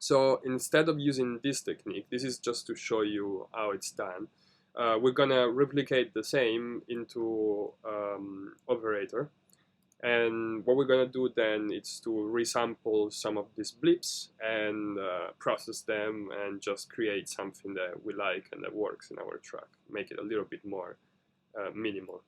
So instead of using this technique, this is just to show you how it's done. We're gonna replicate the same into operator. And what we're gonna do then is to resample some of these bleeps and process them and just create something that we like and that works in our track. Make it a little bit more minimal.